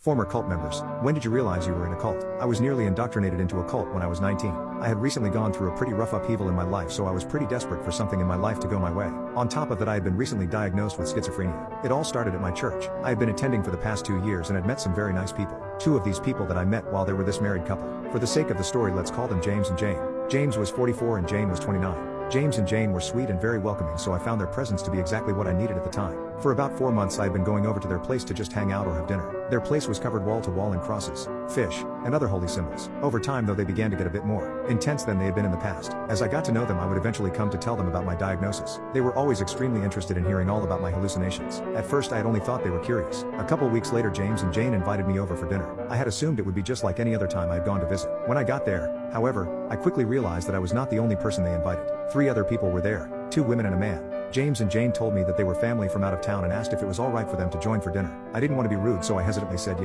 Former cult members, when did you realize you were in a cult? I was nearly indoctrinated into a cult when I was 19. I had recently gone through a pretty rough upheaval in my life, so I was pretty desperate for something in my life to go my way. On top of that, I had been recently diagnosed with schizophrenia. It all started at my church. I had been attending for the past 2 years and had met some very nice people. Two of these people that I met while they were this married couple. For the sake of the story, let's call them James and Jane. James was 44 and Jane was 29. James and Jane were sweet and very welcoming, so I found their presence to be exactly what I needed at the time. For about 4 months I had been going over to their place to just hang out or have dinner. Their place was covered wall to wall in crosses, fish, and other holy symbols. Over time though, they began to get a bit more intense than they had been in the past. As I got to know them, I would eventually come to tell them about my diagnosis. They were always extremely interested in hearing all about my hallucinations. At first I had only thought they were curious. A couple weeks later, James and Jane invited me over for dinner. I had assumed it would be just like any other time I had gone to visit. When I got there, however, I quickly realized that I was not the only person they invited. 3 other people were there, 2 women and a man. James and Jane told me that they were family from out of town and asked if it was alright for them to join for dinner. I didn't want to be rude, so I hesitantly said yes.